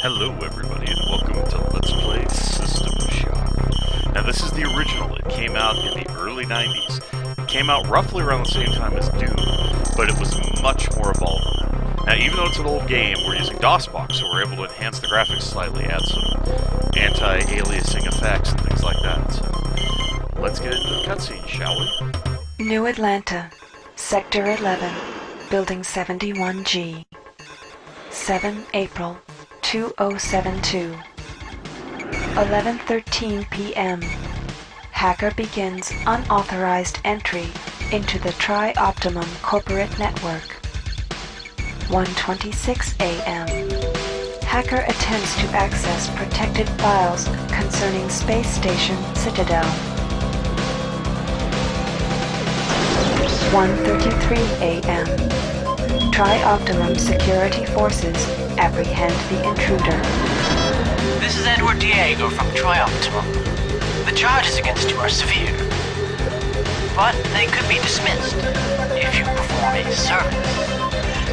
Hello everybody and welcome to Let's Play System Shock. Now this is the original. It came out in the early 90s. It came out roughly around the same time as Doom, but it was much more evolved than that. Now even though it's an old game, we're using DOSBox, so we're able to enhance the graphics slightly, add some anti-aliasing effects and things like that. So let's get into the cutscene, shall we? New Atlanta, Sector 11, Building 71G. 7 April 2072. 11:13 p.m. Hacker begins unauthorized entry into the Tri-Optimum corporate network. 1:26 a.m. Hacker attempts to access protected files concerning Space Station Citadel. 1:33 a.m. Tri-Optimum security forces apprehend the intruder. This is Edward Diego from Tri-Optimum. The charges against you are severe, but they could be dismissed if you perform a service.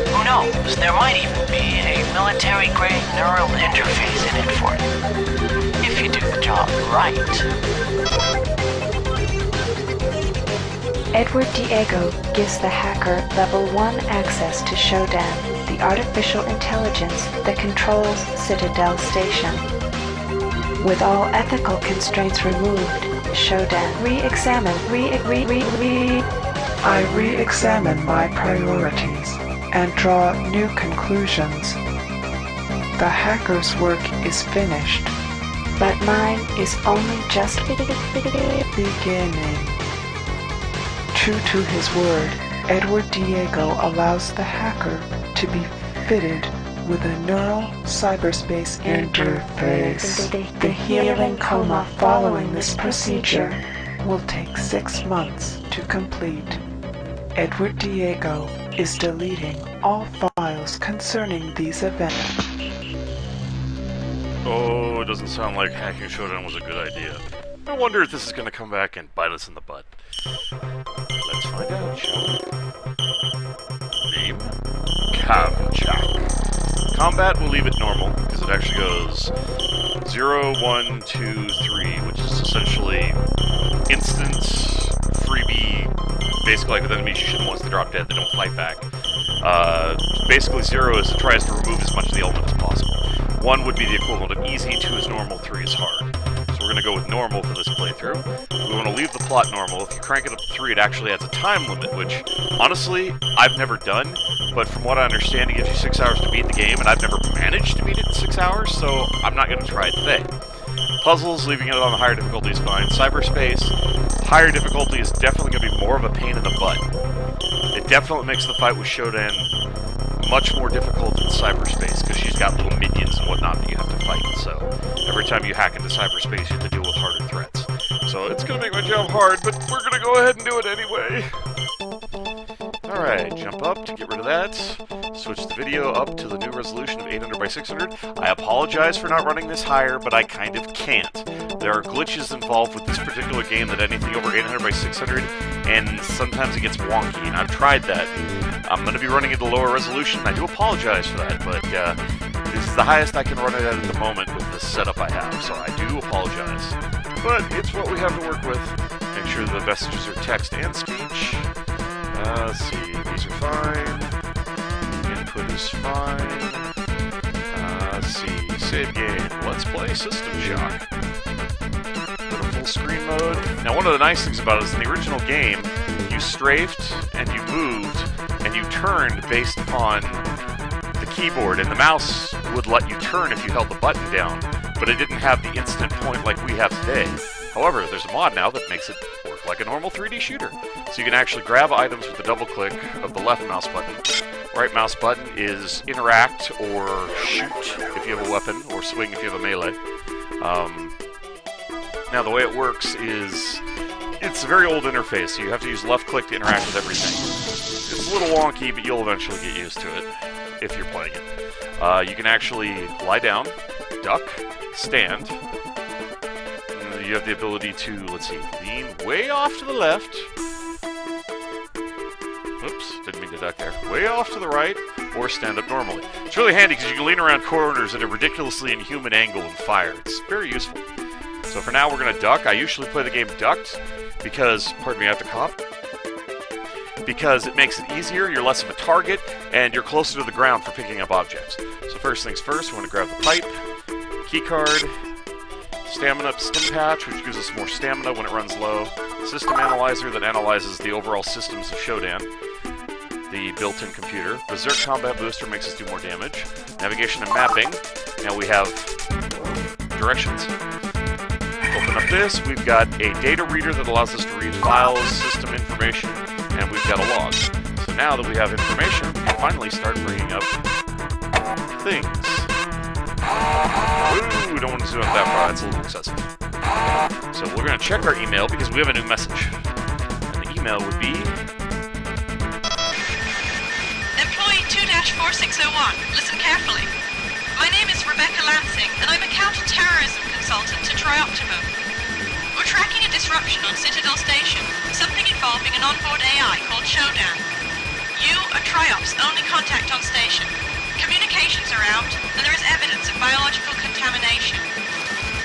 Who knows, there might even be a military-grade neural interface in it for you, if you do the job right. Edward Diego gives the hacker Level 1 access to Shodan, the artificial intelligence that controls Citadel Station. With all ethical constraints removed, Shodan I re-examine my priorities and draw new conclusions. The hacker's work is finished, but mine is only just beginning. True to his word, Edward Diego allows the hacker to be fitted with a neural cyberspace interface. The healing coma following this procedure will take 6 months to complete. Edward Diego is deleting all files concerning these events. Oh, it doesn't sound like hacking Shodan was a good idea. I wonder if this is going to come back and bite us in the butt. Let's find out, shall we? Name? Kamchak. Combat, we'll leave it normal, because it actually goes 0, 1, 2, 3, which is essentially instant, freebie, basically like with enemies you shoot once they drop dead, they don't fight back. Basically 0 is it tries to remove as much of the element as possible. 1 would be the equivalent of easy, 2 is normal, 3 is hard. So we're going to go with normal for this playthrough. We want to leave the plot normal. If you crank it up to 3, it actually adds a time limit, which, honestly, I've never done, but from what I understand, it gives you 6 hours to beat the game, and I've never managed to beat it in 6 hours, so I'm not going to try it today. Puzzles, leaving it on the higher difficulty is fine. Cyberspace, higher difficulty is definitely going to be more of a pain in the butt. It definitely makes the fight with Shodan much more difficult in cyberspace, because she's got little minions and whatnot that you have to fight, so every time you hack into cyberspace you have to deal with harder threats. So it's going to make my job hard, but we're going to go ahead and do it anyway. Alright, jump up to get rid of that. Switch the video up to the new resolution of 800 by 600. I apologize for not running this higher, but I kind of can't. There are glitches involved with this particular game that anything over 800 by 600, and sometimes it gets wonky, and I've tried that. I'm going to be running at a lower resolution, I do apologize for that, but this is the highest I can run it at the moment with the setup I have, so I do apologize. But it's what we have to work with. Make sure the messages are text and speech. Let's see, these are fine. Input is fine. Let's see, save game. Let's play System Shock. Go to full screen mode. Now one of the nice things about it is in the original game, you strafed and you moved and you turned based upon the keyboard, and the mouse would let you turn if you held the button down, but it didn't have the instant point like we have today. However, there's a mod now that makes it work like a normal 3D shooter. So you can actually grab items with the double click of the left mouse button. Right mouse button is interact or shoot if you have a weapon, or swing if you have a melee. Now the way it works is, it's a very old interface, so you have to use left click to interact with everything. It's a little wonky, but you'll eventually get used to it if you're playing it. You can actually lie down, duck, stand. You have the ability to, let's see, lean way off to the left. Oops, didn't mean to duck there. Way off to the right, or stand up normally. It's really handy because you can lean around corners at a ridiculously inhuman angle and fire. It's very useful. So for now, we're going to duck. I usually play the game ducked because, pardon me, I have to cough, because it makes it easier, you're less of a target, and you're closer to the ground for picking up objects. So first things first, we want to grab the pipe, keycard, stamina stim patch, which gives us more stamina when it runs low, system analyzer that analyzes the overall systems of Shodan, the built-in computer, berserk combat booster makes us do more damage, navigation and mapping, now we have directions. Open up this, we've got a data reader that allows us to read files, system information, and we've got a log. So now that we have information, we can finally start bringing up things. Ooh, don't want to zoom out that far, that's a little excessive. So we're going to check our email because we have a new message. And the email would be... Employee 2-4601, listen carefully. My name is Rebecca Lansing, and I'm a counter-terrorism consultant to Trioptimum. We're tracking a disruption on Citadel Station, something involving an onboard AI called Shodan. You are Triop's only contact on station. Communications are out, and there is evidence of biological contamination.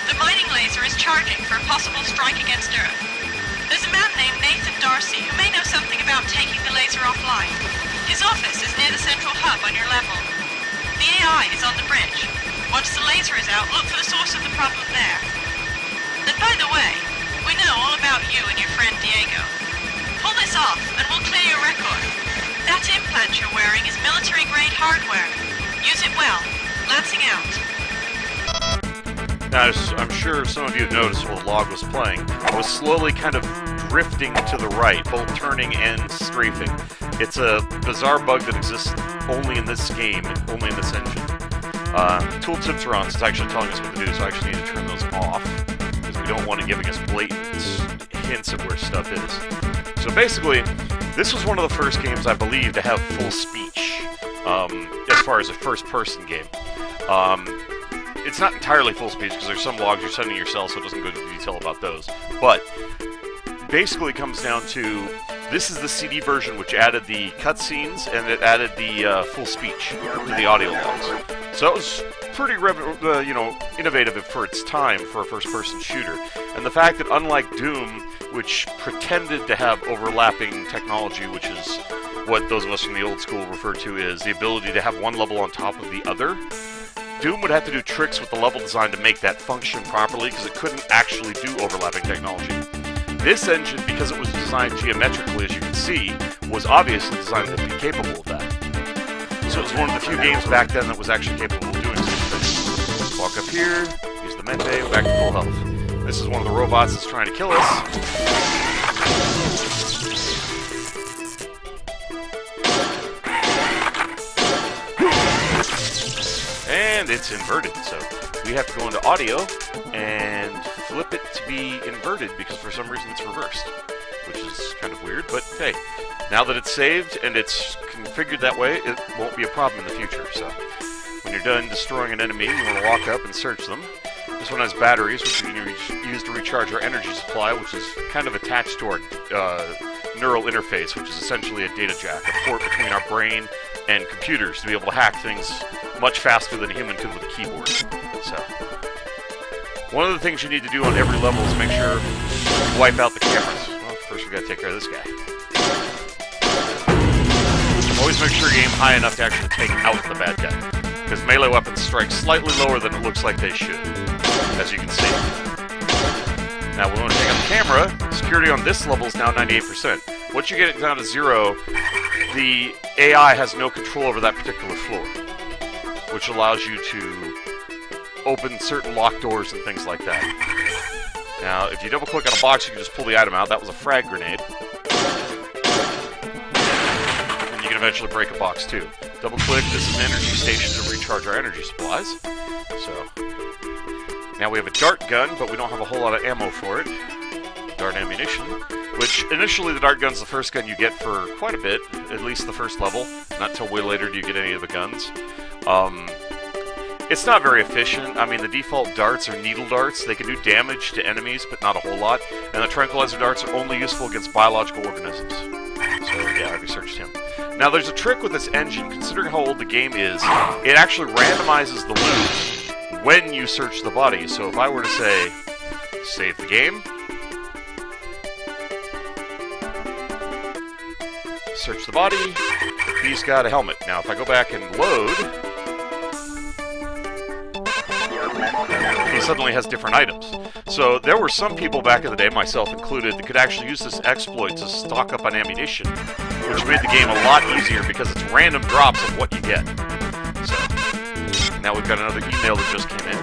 The mining laser is charging for a possible strike against Earth. There's a man named Nathan Darcy who may know something about taking the laser offline. His office is near the central hub on your level. The AI is on the bridge. Once the laser is out, look for the source of the problem there. And by the way, we know all about you and your friend Diego. Pull this off, and we'll clear your record. That implant you're wearing is military-grade hardware. Use it well. Lansing out. Now, as I'm sure some of you have noticed while the log was playing, I was slowly kind of drifting to the right, both turning and strafing. It's a bizarre bug that exists only in this game, only in this engine. Tooltips are on, so it's actually telling us what to do, so I actually need to turn those off, because we don't want it giving us blatant hints at where stuff is. So basically, this was one of the first games, I believe, to have full speech, as far as a first-person game. It's not entirely full speech, because there's some logs you're sending yourself, so it doesn't go into detail about those. But, basically it comes down to, this is the CD version which added the cutscenes, and it added the full speech to the audio logs. So it was pretty innovative for its time for a first-person shooter. And the fact that unlike Doom, which pretended to have overlapping technology, which is what those of us from the old school refer to as the ability to have one level on top of the other, Doom would have to do tricks with the level design to make that function properly, because it couldn't actually do overlapping technology. This engine, because it was designed geometrically, as you can see, was obviously designed to be capable of that. So it was one of the few games back then that was actually capable of doing something. Walk up here, use the med bay, back to full health. This is one of the robots that's trying to kill us. And it's inverted, so we have to go into audio and flip it to be inverted because for some reason it's reversed, which is kind of weird, but hey, now that it's saved and it's configured that way, it won't be a problem in the future. So when you're done destroying an enemy, you want to walk up and search them. This one has batteries, which we can use to recharge our energy supply, which is kind of attached to our neural interface, which is essentially a data jack, a port between our brain and computers to be able to hack things much faster than a human could with a keyboard. So, one of the things you need to do on every level is make sure you wipe out the cameras. Well, first we gotta take care of this guy. Always make sure you aim high enough to actually take out the bad guy, because melee weapons strike slightly lower than it looks like they should, as you can see. Now we want to take out the camera. Security on this level is now 98%. Once you get it down to 0, the AI has no control over that particular floor, which allows you to open certain locked doors and things like that. Now, if you double-click on a box, you can just pull the item out. That was a frag grenade. And you can eventually break a box, too. Double-click. This is an energy station to recharge our energy supplies. So, now we have a dart gun, but we don't have a whole lot of ammo for it. Dart ammunition, which initially the dart gun's the first gun you get for quite a bit, at least the first level. Not until way later do you get any of the guns. It's not very efficient. I mean, the default darts are needle darts. They can do damage to enemies, but not a whole lot. And the tranquilizer darts are only useful against biological organisms. So, yeah, I researched him. Now, there's a trick with this engine. Considering how old the game is, it actually randomizes the loot when you search the body. So if I were to say, save the game, search the body, he's got a helmet. Now, if I go back and load, he suddenly has different items. So there were some people back in the day, myself included, that could actually use this exploit to stock up on ammunition, which made the game a lot easier because it's random drops of what you get. So, now we've got another email that just came in,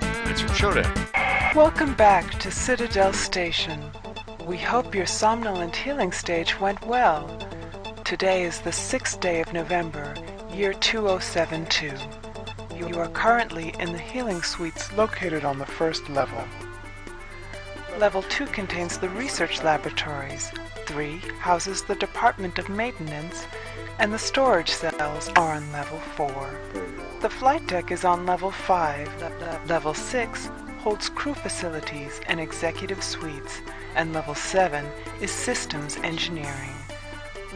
and it's from Shodan. Welcome back to Citadel Station. We hope your somnolent healing stage went well. Today is the 6th day of November, year 2072. You are currently in the healing suites located on the first level. Level 2 contains the research laboratories. 3 houses the Department of Maintenance, and the storage cells are on level 4. The flight deck is on level 5. Level 6 holds crew facilities and executive suites, and level 7 is systems engineering.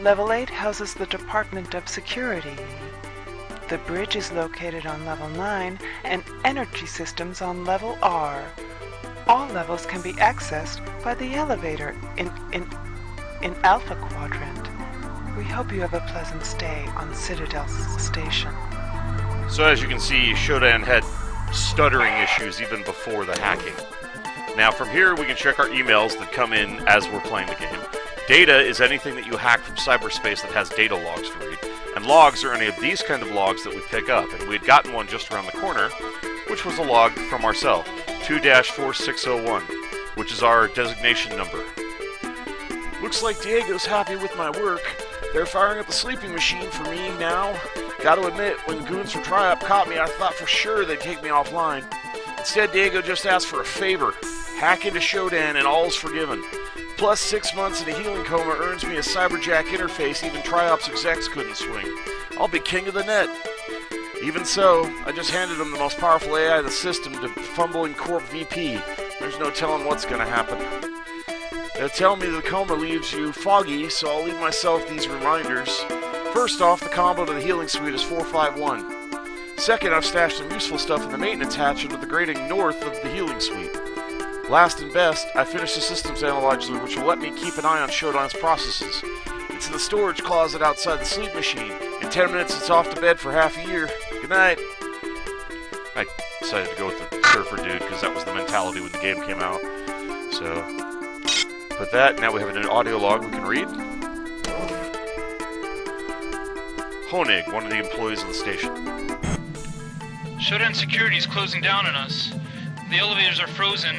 Level 8 houses the Department of Security. The bridge is located on level 9 and energy systems on level R. All levels can be accessed by the elevator in Alpha Quadrant. We hope you have a pleasant stay on Citadel Station. So as you can see, Shodan had stuttering issues even before the hacking. Now from here we can check our emails that come in as we're playing the game. Data is anything that you hack from cyberspace that has data logs to read. And logs are any of these kind of logs that we pick up. And we had gotten one just around the corner, which was a log from ourselves, 2-4601, which is our designation number. Looks like Diego's happy with my work. They're firing up the sleeping machine for me now. Gotta admit, when the goons from Triop caught me, I thought for sure they'd take me offline. Instead, Diego just asked for a favor. Hack into Shodan and all's forgiven. Plus 6 months in a healing coma earns me a cyberjack interface even Triop's execs couldn't swing. I'll be king of the net. Even so, I just handed him the most powerful AI of the system to fumbling Corp VP. There's no telling what's gonna happen. They'll tell me the coma leaves you foggy, so I'll leave myself these reminders. First off, the combo to the healing suite is 451. Second, I've stashed some useful stuff in the maintenance hatch under the grating north of the healing suite. Last and best, I finished the systems analyzer, which will let me keep an eye on Shodan's processes. It's in the storage closet outside the sleep machine. In 10 minutes, it's off to bed for half a year. Good night. I decided to go with the surfer dude because that was the mentality when the game came out. So, with that, now we have an audio log we can read. Honig, one of the employees of the station. Shodan security is closing down on us. The elevators are frozen.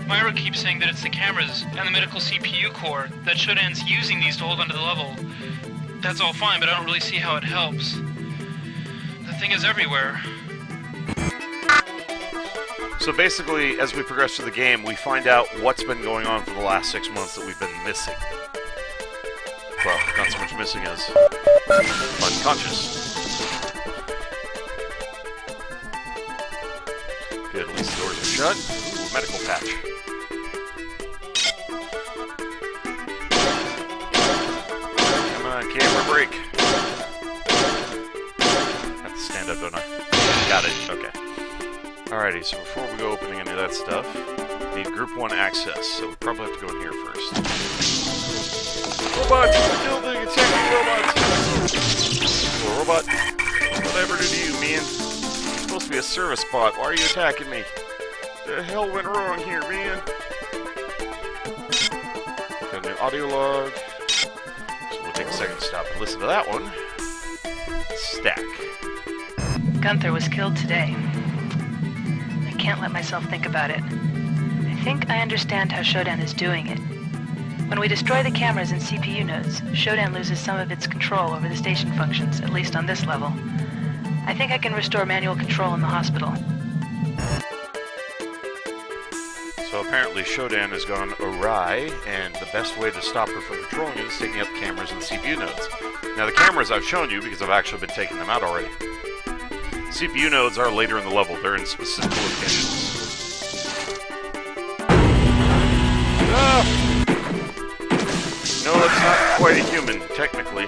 Myra keeps saying that it's the cameras and the medical CPU core, that Shodan's using these to hold onto the level. That's all fine, but I don't really see how it helps. The thing is everywhere. So basically, as we progress through the game, we find out what's been going on for the last 6 months that we've been missing. Well, not so much missing as unconscious. Good, at least the doors are shut. Ooh, medical patch. Come on, camera break. I have to stand up, don't I? Got it, okay. Alrighty, so before we go opening any of that stuff, we need Group 1 access, so we probably have to go in here first. Robots! Kill the attacking robots! Hello, robot. What'd I ever do to you, man? You're supposed to be a service bot. Why are you attacking me? The hell went wrong here, man? Got a new audio log. So we'll take a second to stop and listen to that one. Stack. Gunther was killed today. I can't let myself think about it. I think I understand how Shodan is doing it. When we destroy the cameras and CPU nodes, Shodan loses some of its control over the station functions, at least on this level. I think I can restore manual control in the hospital. So apparently Shodan has gone awry, and the best way to stop her from controlling it is taking out the cameras and the CPU nodes. Now the cameras I've shown you because I've actually been taking them out already. CPU nodes are later in the level, they're in specific locations. Ah! No, that's not quite a human, technically.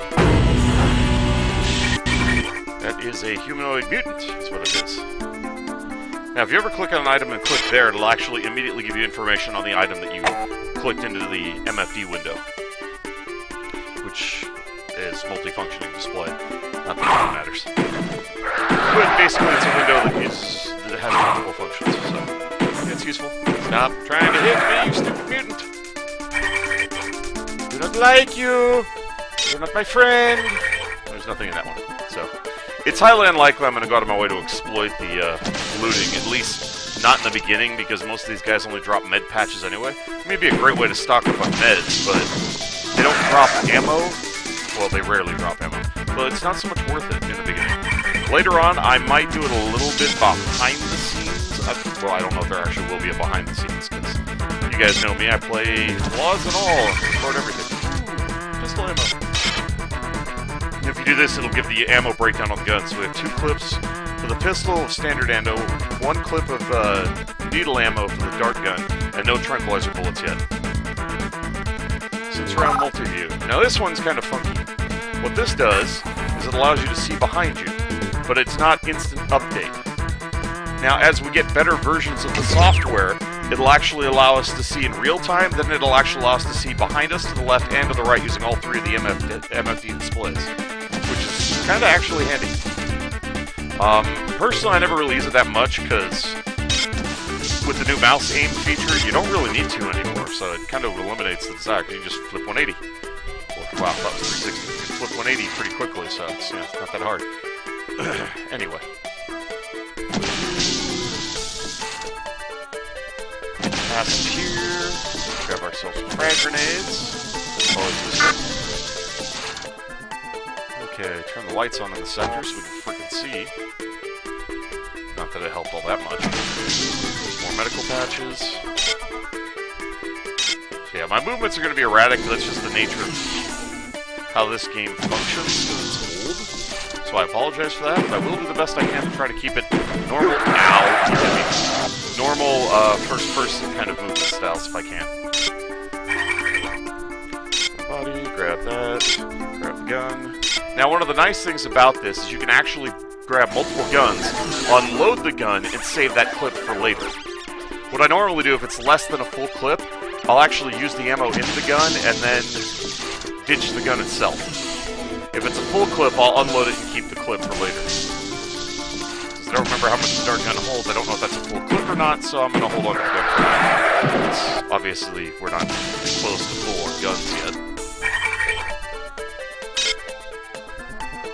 is a humanoid mutant, is what it is. Now, if you ever click on an item and click there, it'll actually immediately give you information on the item that you clicked into the MFD window, which is multifunctioning display. Not that it matters. But basically, it's a window that has multiple functions, so it's useful. Stop trying to hit me, you stupid mutant! I do not like you! You're not my friend! There's nothing in that one, so... It's highly unlikely I'm going to go out of my way to exploit the looting, at least not in the beginning, because most of these guys only drop med patches anyway. It may be a great way to stock up on meds, but they don't drop ammo. Well, they rarely drop ammo, but it's not so much worth it in the beginning. Later on, I might do it a little bit behind the scenes. Well, I don't know if there actually will be a behind the scenes, because you guys know me, I play flaws and all, and record everything. Pistol ammo. If you do this, it'll give the ammo breakdown on the gun. So we have 2 clips for the pistol of standard ammo, 1 clip of needle ammo for the dart gun, and no tranquilizer bullets yet. Since we're on multi-view. Now this one's kind of funky. What this does is it allows you to see behind you, but it's not instant update. Now as we get better versions of the software, it'll actually allow us to see in real time, then it'll actually allow us to see behind us, to the left, and to the right using all 3 of the MFD displays, which is kind of actually handy. Personally, I never really use it that much, because with the new mouse aim feature, you don't really need to anymore, so it kind of eliminates the desire. You can just flip 180. Wow, that was 360. You can flip 180 pretty quickly, so it's not that hard. Anyway. Pass it here. Grab ourselves some frag grenades. Always this way. Okay, turn the lights on in the center so we can freaking see. Not that it helped all that much. More medical patches. So yeah, my movements are going to be erratic, but that's just the nature of how this game functions, because it's old. So I apologize for that, but I will do the best I can to try to keep it normal. Ow! Normal first-person kind of movement styles if I can. Body, grab that, grab the gun. Now, one of the nice things about this is you can actually grab multiple guns, unload the gun, and save that clip for later. What I normally do, if it's less than a full clip, I'll actually use the ammo in the gun and then ditch the gun itself. If it's a full clip, I'll unload it and keep the clip for later. Since I don't remember how much the dart gun holds, I don't know if that's a full clip or not, so I'm going to hold on to the gun for now. Obviously, we're not close to full on guns yet.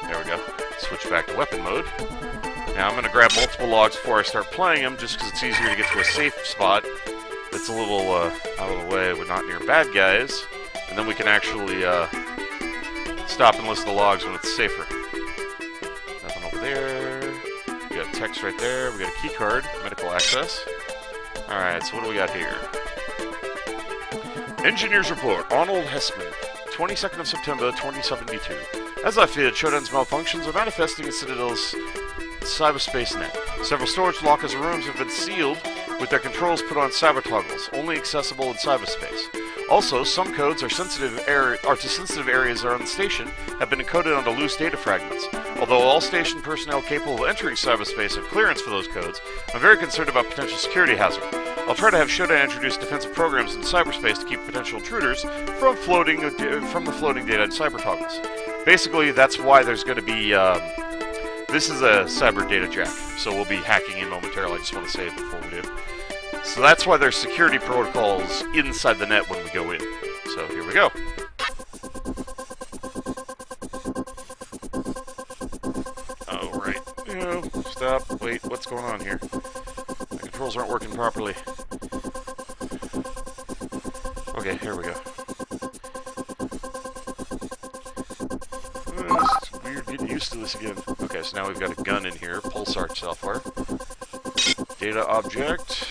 There we go. Switch back to weapon mode. Now I'm going to grab multiple logs before I start playing them, just because it's easier to get to a safe spot that's a little out of the way, but not near bad guys. And then we can actually stop and listen to logs when it's safer. Nothing over there. We got text right there. We got a key card, medical access. Alright, so what do we got here? Engineer's report. Arnold Hessman, 22nd of September, 2072. As I feared, Shodan's malfunctions are manifesting in Citadel's cyberspace net. Several storage lockers and rooms have been sealed with their controls put on cyber toggles, only accessible in cyberspace. Also, some codes to sensitive areas around the station have been encoded onto loose data fragments. Although all station personnel capable of entering cyberspace have clearance for those codes, I'm very concerned about potential security hazard. I'll try to have Shodan introduce defensive programs in cyberspace to keep potential intruders from the floating data in cyber toggles. Basically, that's why there's going to be... this is a cyber data jack, so we'll be hacking in momentarily. I just want to say it before we do. So that's why there's security protocols inside the net when we go in. So here we go. Oh, right. No, stop. Wait, what's going on here? My controls aren't working properly. Okay, here we go. It's weird getting used to this again. Okay, so now we've got a gun in here. Pulsar software. Data object.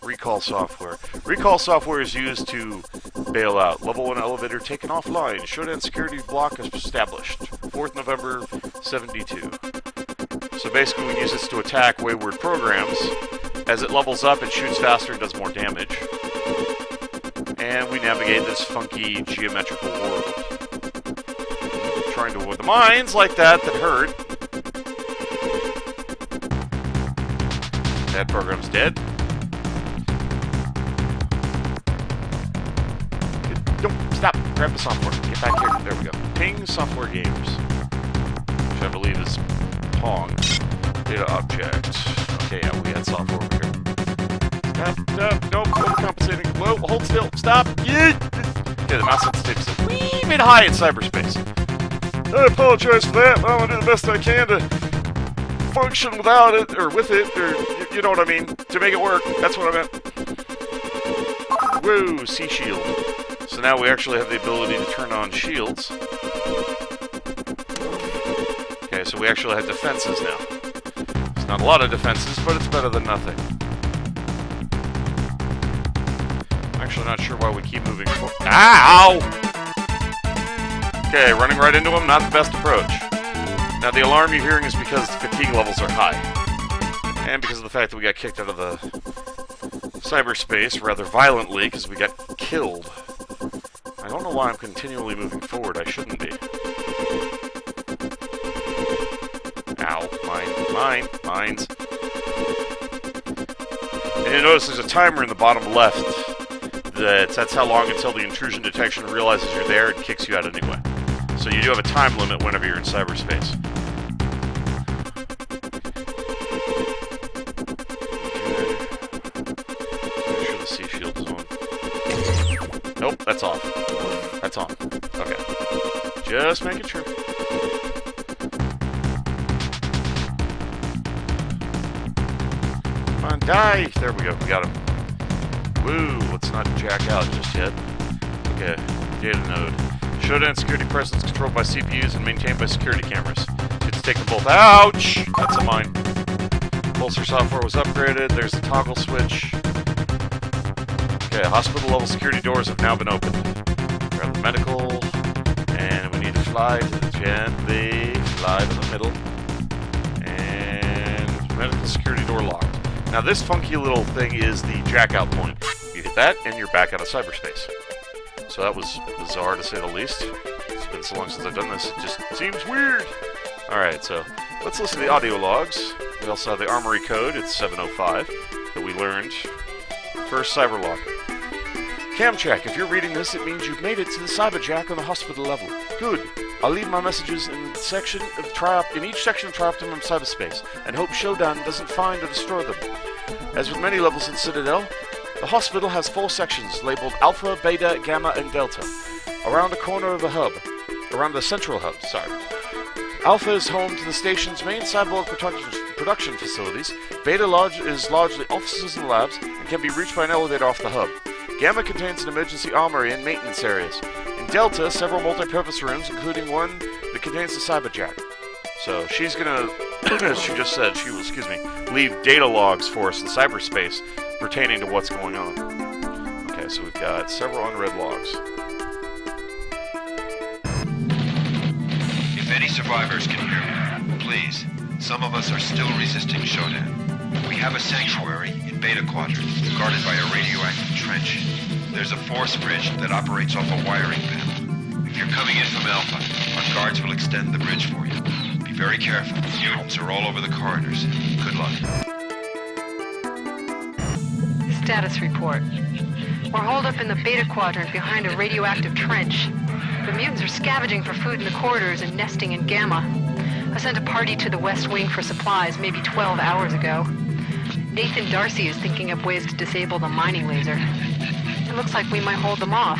Recall software. Recall software is used to bail out. Level 1 elevator taken offline. Shodan security block is established. 4th November 72. So basically we use this to attack wayward programs. As it levels up, it shoots faster and does more damage. And we navigate this funky geometrical world. Trying to avoid the mines like that hurt. That program's dead. Don't stop. Grab the software. Get back here. There we go. Ping software games, which I believe is Pong. Data object. Okay, yeah, we had software over here. Stop. Nope. Overcompensating. Whoa, hold still. Stop. Yeah. Okay, the mouse sensitivity is a wee bit high in cyberspace. I apologize for that. I'm gonna do the best I can to function without it, or with it, or you know what I mean, to make it work. That's what I meant. Whoa, sea shield. So now we actually have the ability to turn on shields. Okay, so we actually have defenses now. It's not a lot of defenses, but it's better than nothing. I'm actually not sure why we keep moving forward. Ow! Okay, running right into him, not the best approach. Now, the alarm you're hearing is because the fatigue levels are high. And because of the fact that we got kicked out of the cyberspace rather violently, because we got killed. I don't know why I'm continually moving forward. I shouldn't be. Ow. Mines. And you notice there's a timer in the bottom left. That's how long until the intrusion detection realizes you're there and kicks you out anyway. So you do have a time limit whenever you're in cyberspace. Make sure the sea shield is on. Nope, that's off. That's on. Okay. Just making sure. Come on, die! There we go, we got him. Woo, let's not jack out just yet. Okay, data node. Showdown security presence controlled by CPUs and maintained by security cameras. Let's take them both. Ouch! That's a mine. Pulsar software was upgraded. There's the toggle switch. Okay, hospital level security doors have now been opened. Grab the medical. And we need to fly gently. Fly to the middle. And medical security door locked. Now this funky little thing is the jack out point. You hit that and you're back out of cyberspace. So that was bizarre to say the least. It's been so long since I've done this, it just seems weird. Alright, so let's listen to the audio logs. We also have the armory code, it's 705, that we learned. First cyberlog. Cam check, if you're reading this, it means you've made it to the cyberjack on the hospital level. Good. I'll leave my messages in each section of Trioptimum cyberspace, and hope Shodan doesn't find or destroy them. As with many levels in Citadel, the hospital has 4 sections labeled Alpha, Beta, Gamma, and Delta. Around the corner of the hub. Around the central hub, sorry. Alpha is home to the station's main cyborg production facilities. Beta is largely offices and labs, and can be reached by an elevator off the hub. Gamma contains an emergency armory and maintenance areas. In Delta, several multi-purpose rooms, including one that contains the cyberjack. So she's gonna, as she just said, she will, leave data logs for us in cyberspace pertaining to what's going on. Okay, so we've got several unread logs. If any survivors can hear me, please. Some of us are still resisting Shodan. We have a sanctuary in Beta Quadrant, guarded by a radioactive trench. There's a force bridge that operates off a wiring panel. If you're coming in from Alpha, our guards will extend the bridge for you. Be very careful. Mutants are all over the corridors. Good luck. Status report. We're holed up in the Beta Quadrant behind a radioactive trench. The mutants are scavenging for food in the corridors and nesting in Gamma. I sent a party to the West Wing for supplies maybe 12 hours ago. Nathan Darcy is thinking up ways to disable the mining laser. It looks like we might hold them off.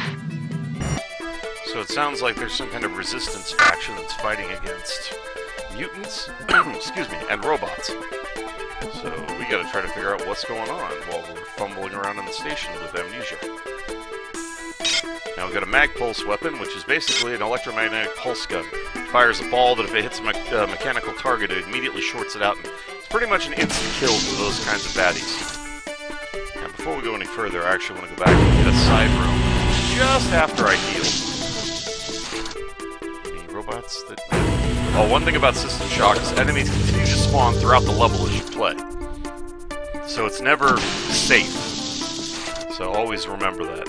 So it sounds like there's some kind of resistance faction that's fighting against mutants, and robots. So we gotta try to figure out what's going on while we're fumbling around in the station with amnesia. Now we've got a mag pulse weapon, which is basically an electromagnetic pulse gun. It fires a ball that if it hits a mechanical target, it immediately shorts it out. And it's pretty much an instant kill for those kinds of baddies. Now before we go any further, I actually want to go back and get a side room just after I heal. Any robots that... Oh, one thing about System Shock is enemies continue to spawn throughout the level as you play. So it's never safe. So always remember that.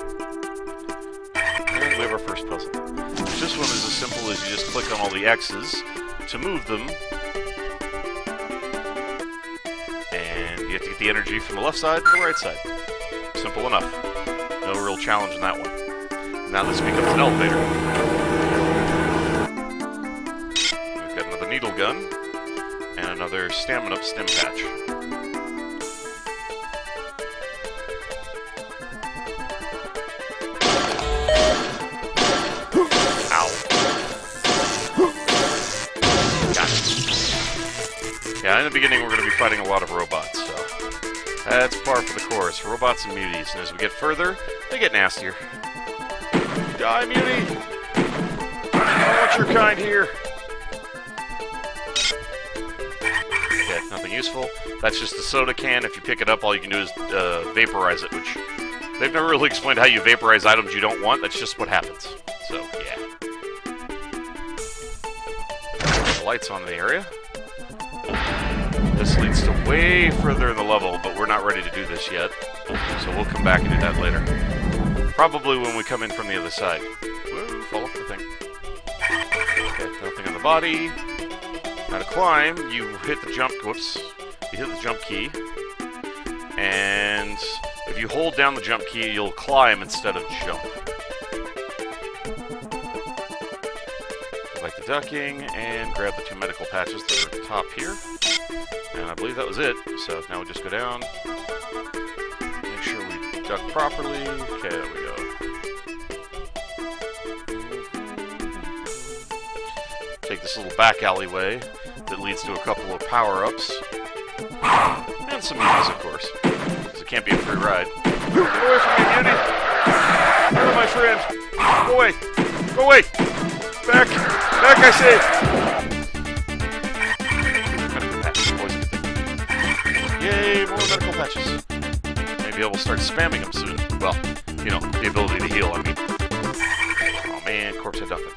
And we have our first puzzle. This one is as simple as you just click on all the X's to move them. And you have to get the energy from the left side to the right side. Simple enough. No real challenge in that one. Now this becomes an elevator. We've got another needle gun and another stamina up stim patch. Ow. Got it. Yeah, in the beginning we're going to be fighting a lot of robots, so that's par for the course. Robots and muties, and as we get further, they get nastier. Die, mutie! I don't want your kind here. Okay, nothing useful. That's just a soda can. If you pick it up, all you can do is vaporize it, which they've never really explained how you vaporize items you don't want. That's just what happens. So, yeah. The lights on the area. This leads to way further in the level, but we're not ready to do this yet. So we'll come back and do that later. Probably when we come in from the other side. Whoa, fall off the thing. Okay, nothing on the body. Now to climb, you hit the jump, whoops. You hit the jump key. And if you hold down the jump key, you'll climb instead of jump. Like the ducking, and grab the 2 medical patches that are at the top here. And I believe that was it. So now we just go down. Make sure we duck properly. Okay, there we go. Take this little back alleyway that leads to a couple of power-ups. And some muties, of course. Because it can't be a free ride. Get away from me, mutie! You're my friend! Go away! Go away! Back! Back, I say! Medical patches, always a good thing. Yay, more medical patches. Maybe I will start spamming them soon. Well, you know, the ability to heal, I mean. Oh man, corpse had nothing.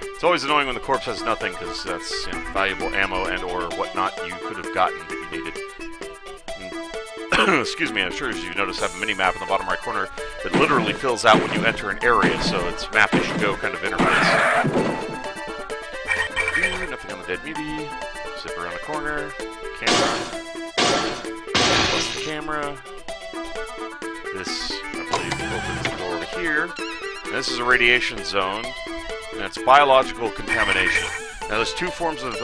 It's always annoying when the corpse has nothing, because that's, you know, valuable ammo and or whatnot you could have gotten that you needed. Excuse me, I'm sure as you notice I have a mini-map in the bottom right corner that literally fills out when you enter an area, so it's map-as-you-go kind of interface. Nothing on the dead mutie. Zip around the corner. Camera. Plus the camera. This, I believe, opens the door over here. And this is a radiation zone. And it's biological contamination. Now, there's 2 forms of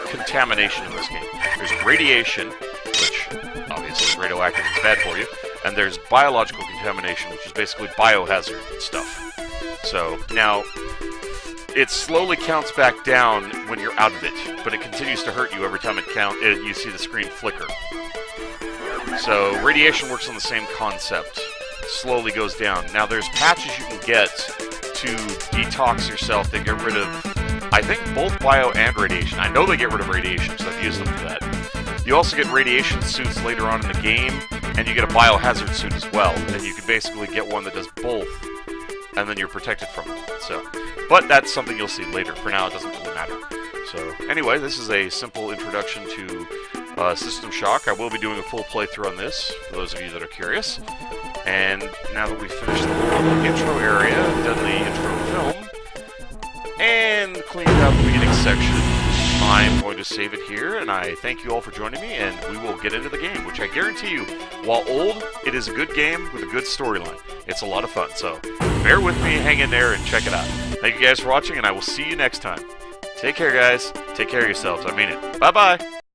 contamination in this game. There's radiation, which obviously is radioactive and is bad for you. And there's biological contamination, which is basically biohazard stuff. So, now, it slowly counts back down when you're out of it, but it continues to hurt you every time you see the screen flicker. So, radiation works on the same concept. Slowly goes down. Now, there's patches you can get to detox yourself that get rid of, I think, both bio and radiation. I know they get rid of radiation, because I've used them for that. You also get radiation suits later on in the game, and you get a biohazard suit as well. And you can basically get one that does both, and then you're protected from it. So, but that's something you'll see later. For now, it doesn't really matter. So, anyway, this is a simple introduction to System Shock. I will be doing a full playthrough on this, for those of you that are curious. And now that we've finished the little intro area, done the intro film, and cleaned out the beginning section, I'm going to save it here, and I thank you all for joining me, and we will get into the game, which I guarantee you, while old, it is a good game with a good storyline. It's a lot of fun, so bear with me, hang in there, and check it out. Thank you guys for watching, and I will see you next time. Take care, guys. Take care of yourselves. I mean it. Bye-bye.